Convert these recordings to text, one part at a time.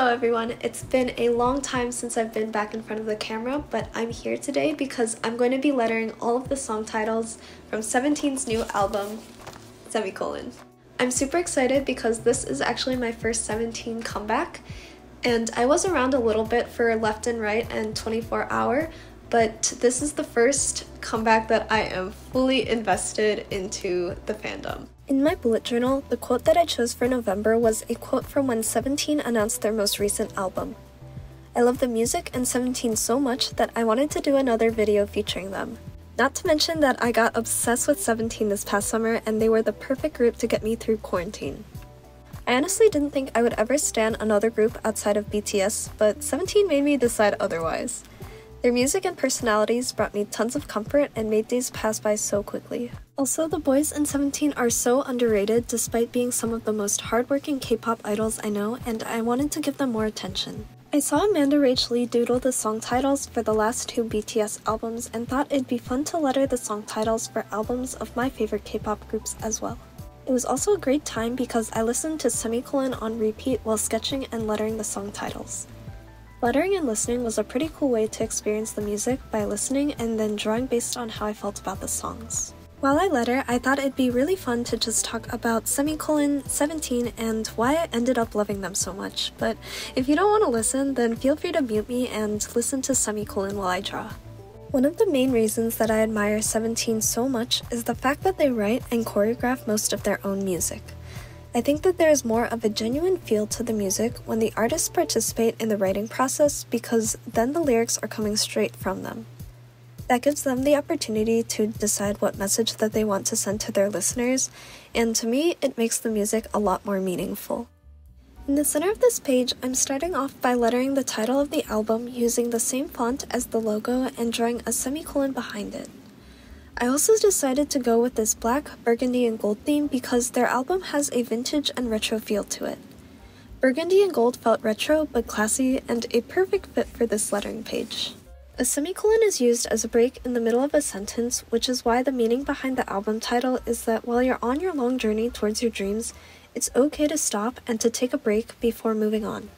Hello everyone, it's been a long time since I've been back in front of the camera, but I'm here today because I'm going to be lettering all of the song titles from 17's new album, Semicolon. I'm super excited because this is actually my first 17 comeback, and I was around a little bit for Left and Right and 24 Hour, but this is the first comeback that I am fully invested into the fandom. In my bullet journal, the quote that I chose for November was a quote from when 17 announced their most recent album. I love the music and 17 so much that I wanted to do another video featuring them. Not to mention that I got obsessed with 17 this past summer and they were the perfect group to get me through quarantine. I honestly didn't think I would ever stan another group outside of BTS, but 17 made me decide otherwise. Their music and personalities brought me tons of comfort and made days pass by so quickly. Also, the boys in 17 are so underrated despite being some of the most hardworking K-pop idols I know, and I wanted to give them more attention. I saw Amanda Rach Lee doodle the song titles for the last two BTS albums and thought it'd be fun to letter the song titles for albums of my favorite K-pop groups as well. It was also a great time because I listened to Semicolon on repeat while sketching and lettering the song titles. Lettering and listening was a pretty cool way to experience the music by listening and then drawing based on how I felt about the songs. While I letter, I thought it'd be really fun to just talk about Semicolon, 17, and why I ended up loving them so much, but if you don't want to listen, then feel free to mute me and listen to Semicolon while I draw. One of the main reasons that I admire 17 so much is the fact that they write and choreograph most of their own music. I think that there is more of a genuine feel to the music when the artists participate in the writing process because then the lyrics are coming straight from them. That gives them the opportunity to decide what message that they want to send to their listeners, and to me, it makes the music a lot more meaningful. In the center of this page, I'm starting off by lettering the title of the album using the same font as the logo and drawing a semicolon behind it. I also decided to go with this black, burgundy, and gold theme because their album has a vintage and retro feel to it. Burgundy and gold felt retro but classy and a perfect fit for this lettering page. A semicolon is used as a break in the middle of a sentence, which is why the meaning behind the album title is that while you're on your long journey towards your dreams, it's okay to stop and to take a break before moving on.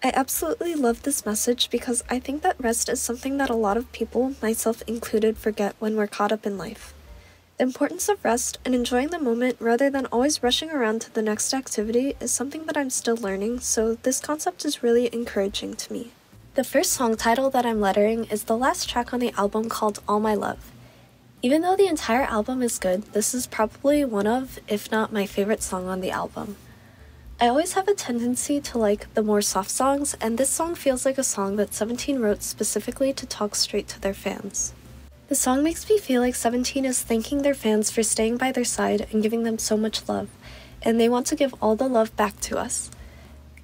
I absolutely love this message because I think that rest is something that a lot of people, myself included, forget when we're caught up in life. The importance of rest and enjoying the moment rather than always rushing around to the next activity is something that I'm still learning, so this concept is really encouraging to me. The first song title that I'm lettering is the last track on the album called All My Love. Even though the entire album is good, this is probably one of, if not my favorite song on the album. I always have a tendency to like the more soft songs, and this song feels like a song that 17 wrote specifically to talk straight to their fans. The song makes me feel like 17 is thanking their fans for staying by their side and giving them so much love, and they want to give all the love back to us.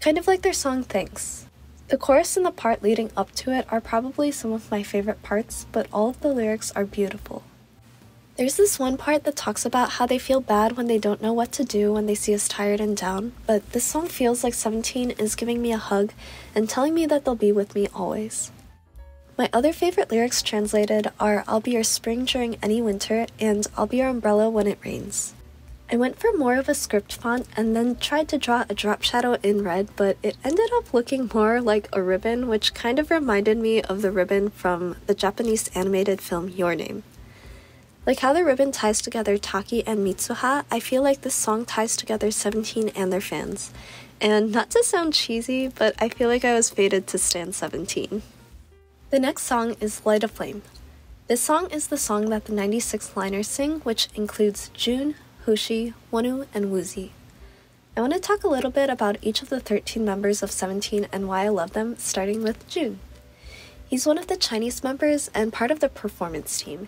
Kind of like their song Thanks. The chorus and the part leading up to it are probably some of my favorite parts, but all of the lyrics are beautiful. There's this one part that talks about how they feel bad when they don't know what to do when they see us tired and down, but this song feels like 17 is giving me a hug and telling me that they'll be with me always. My other favorite lyrics translated are I'll be your spring during any winter and I'll be your umbrella when it rains. I went for more of a script font and then tried to draw a drop shadow in red, but it ended up looking more like a ribbon, which kind of reminded me of the ribbon from the Japanese animated film Your Name. Like how the ribbon ties together Taki and Mitsuha, I feel like this song ties together 17 and their fans. And not to sound cheesy, but I feel like I was fated to stan 17. The next song is Light a Flame. This song is the song that the 96 liners sing, which includes Jun, Hoshi, Wonwoo, and Woozi. I want to talk a little bit about each of the 13 members of 17 and why I love them, starting with Jun. He's one of the Chinese members and part of the performance team.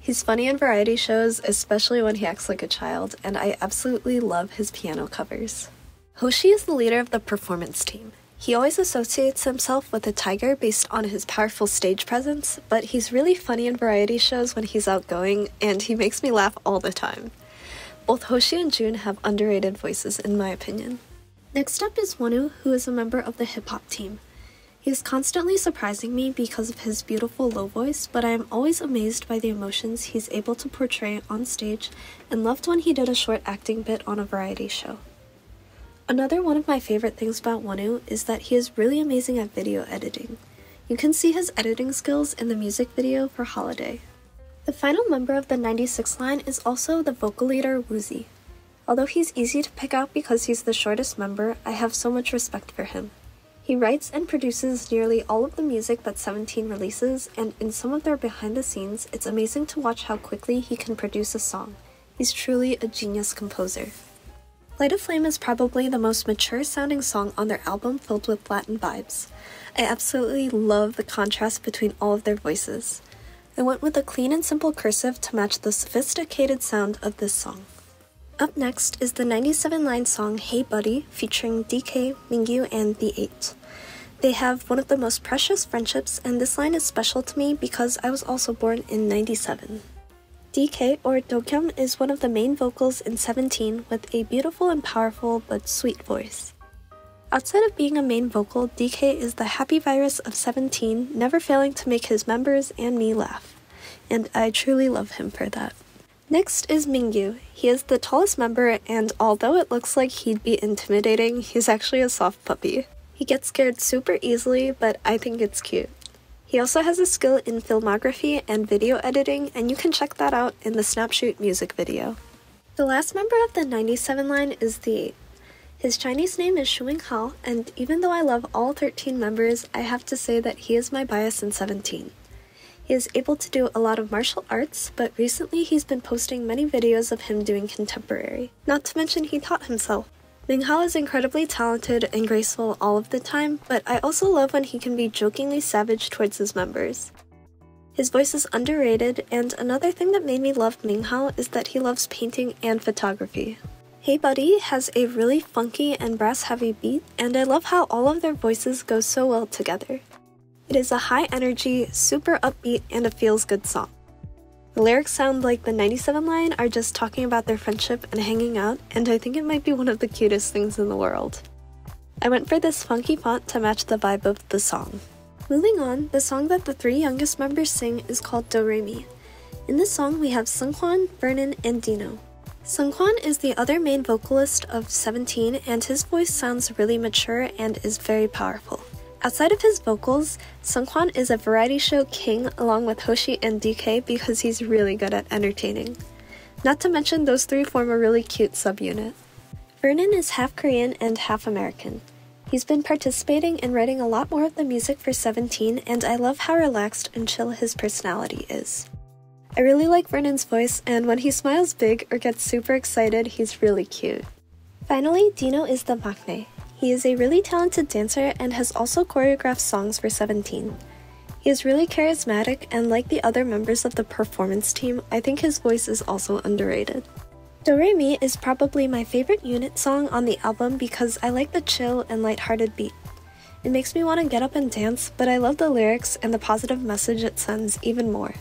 He's funny in variety shows, especially when he acts like a child, and I absolutely love his piano covers. Hoshi is the leader of the performance team. He always associates himself with a tiger based on his powerful stage presence, but he's really funny in variety shows when he's outgoing, and he makes me laugh all the time. Both Hoshi and Jun have underrated voices in my opinion. Next up is Wonwoo, who is a member of the hip-hop team. He is constantly surprising me because of his beautiful low voice, but I am always amazed by the emotions he's able to portray on stage and loved when he did a short acting bit on a variety show. Another one of my favorite things about Wonwoo is that he is really amazing at video editing. You can see his editing skills in the music video for Holiday. The final member of the 96 line is also the vocal leader Woozi. Although he's easy to pick out because he's the shortest member, I have so much respect for him. He writes and produces nearly all of the music that Seventeen releases, and in some of their behind the scenes, it's amazing to watch how quickly he can produce a song. He's truly a genius composer. Light a Flame is probably the most mature sounding song on their album filled with Latin vibes. I absolutely love the contrast between all of their voices. I went with a clean and simple cursive to match the sophisticated sound of this song. Up next is the 97-line song Hey Buddy featuring DK, Mingyu, and The 8. They have one of the most precious friendships, and this line is special to me because I was also born in 97. DK, or Dokyun, is one of the main vocals in Seventeen with a beautiful and powerful but sweet voice. Outside of being a main vocal, DK is the happy virus of Seventeen, never failing to make his members and me laugh. And I truly love him for that. Next is Mingyu. He is the tallest member, and although it looks like he'd be intimidating, he's actually a soft puppy. He gets scared super easily, but I think it's cute. He also has a skill in filmography and video editing, and you can check that out in the Snapshoot music video. The last member of the 97 line is The 8. His Chinese name is Shuing Hao, and even though I love all 13 members, I have to say that he is my bias in 17. He is able to do a lot of martial arts, but recently he's been posting many videos of him doing contemporary. Not to mention he taught himself. Minghao is incredibly talented and graceful all of the time, but I also love when he can be jokingly savage towards his members. His voice is underrated, and another thing that made me love Minghao is that he loves painting and photography. Hey Buddy has a really funky and brass-heavy beat, and I love how all of their voices go so well together. It is a high-energy, super upbeat, and a feels-good song. The lyrics sound like the 97 line are just talking about their friendship and hanging out, and I think it might be one of the cutest things in the world. I went for this funky font to match the vibe of the song. Moving on, the song that the 3 youngest members sing is called Do Re Mi. In this song, we have Seungkwan, Vernon, and Dino. Seungkwan is the other main vocalist of 17, and his voice sounds really mature and is very powerful. Outside of his vocals, Seungkwan is a variety show king along with Hoshi and DK because he's really good at entertaining. Not to mention those 3 form a really cute subunit. Vernon is half Korean and half American. He's been participating in writing a lot more of the music for 17, and I love how relaxed and chill his personality is. I really like Vernon's voice, and when he smiles big or gets super excited, he's really cute. Finally, Dino is the maknae. He is a really talented dancer and has also choreographed songs for 17. He is really charismatic, and like the other members of the performance team, I think his voice is also underrated. Do Re Mi is probably my favorite unit song on the album because I like the chill and lighthearted beat. It makes me want to get up and dance, but I love the lyrics and the positive message it sends even more.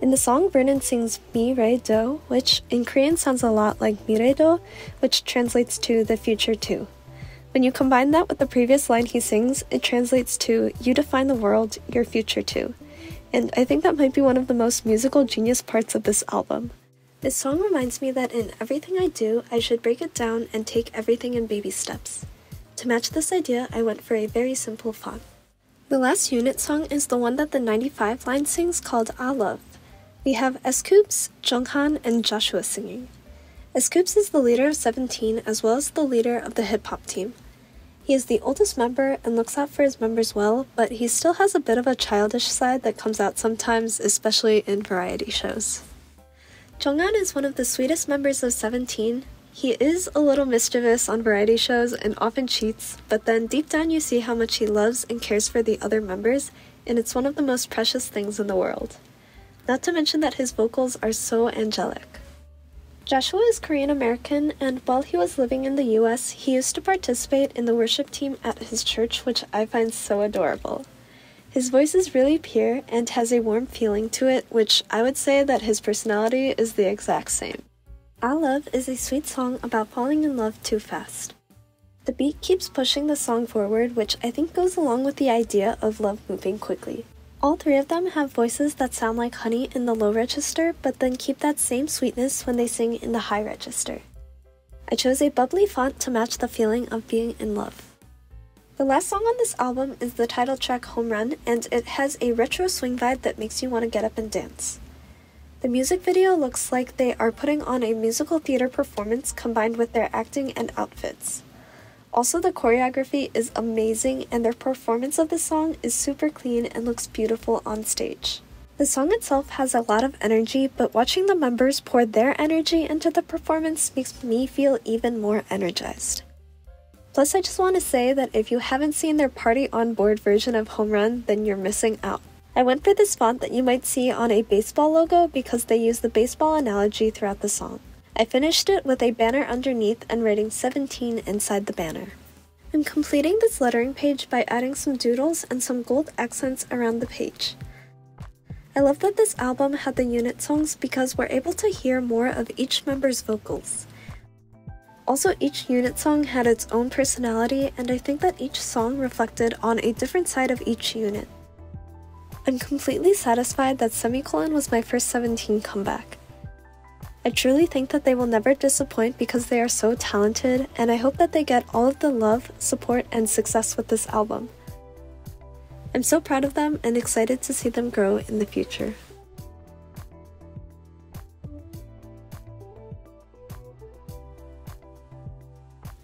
In the song, Vernon sings Mi Re Do, which in Korean sounds a lot like Miredo, which translates to the future too. When you combine that with the previous line he sings, it translates to you define the world, your future too. And I think that might be one of the most musical genius parts of this album. This song reminds me that in everything I do, I should break it down and take everything in baby steps. To match this idea, I went for a very simple font. The last unit song is the one that the 95 line sings called I Love. We have S-Coups, Junghan, and Joshua singing. S-Coups is the leader of 17 as well as the leader of the hip-hop team. He is the oldest member and looks out for his members well, but he still has a bit of a childish side that comes out sometimes, especially in variety shows. Junghan is one of the sweetest members of 17. He is a little mischievous on variety shows and often cheats, but then deep down you see how much he loves and cares for the other members, and it's one of the most precious things in the world. Not to mention that his vocals are so angelic. Joshua is Korean American, and while he was living in the US, he used to participate in the worship team at his church, which I find so adorable. His voice is really pure and has a warm feeling to it, which I would say that his personality is the exact same. I Love is a sweet song about falling in love too fast. The beat keeps pushing the song forward, which I think goes along with the idea of love moving quickly. All 3 of them have voices that sound like honey in the low register, but then keep that same sweetness when they sing in the high register. I chose a bubbly font to match the feeling of being in love. The last song on this album is the title track Home Run, and it has a retro swing vibe that makes you want to get up and dance. The music video looks like they are putting on a musical theater performance combined with their acting and outfits. Also, the choreography is amazing, and their performance of the song is super clean and looks beautiful on stage. The song itself has a lot of energy, but watching the members pour their energy into the performance makes me feel even more energized. Plus, I just want to say that if you haven't seen their Party On Board version of Home Run, then you're missing out. I went for this font that you might see on a baseball logo because they use the baseball analogy throughout the song. I finished it with a banner underneath and writing 17 inside the banner. I'm completing this lettering page by adding some doodles and some gold accents around the page. I love that this album had the unit songs because we're able to hear more of each member's vocals. Also, each unit song had its own personality, and I think that each song reflected on a different side of each unit. I'm completely satisfied that Semicolon was my first 17 comeback. I truly think that they will never disappoint because they are so talented, and I hope that they get all of the love, support, and success with this album. I'm so proud of them and excited to see them grow in the future.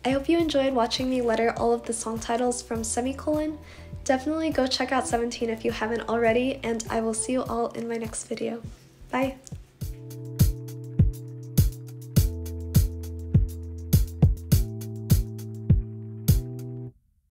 I hope you enjoyed watching me letter all of the song titles from Semicolon. Definitely go check out 17 if you haven't already, and I will see you all in my next video. Bye!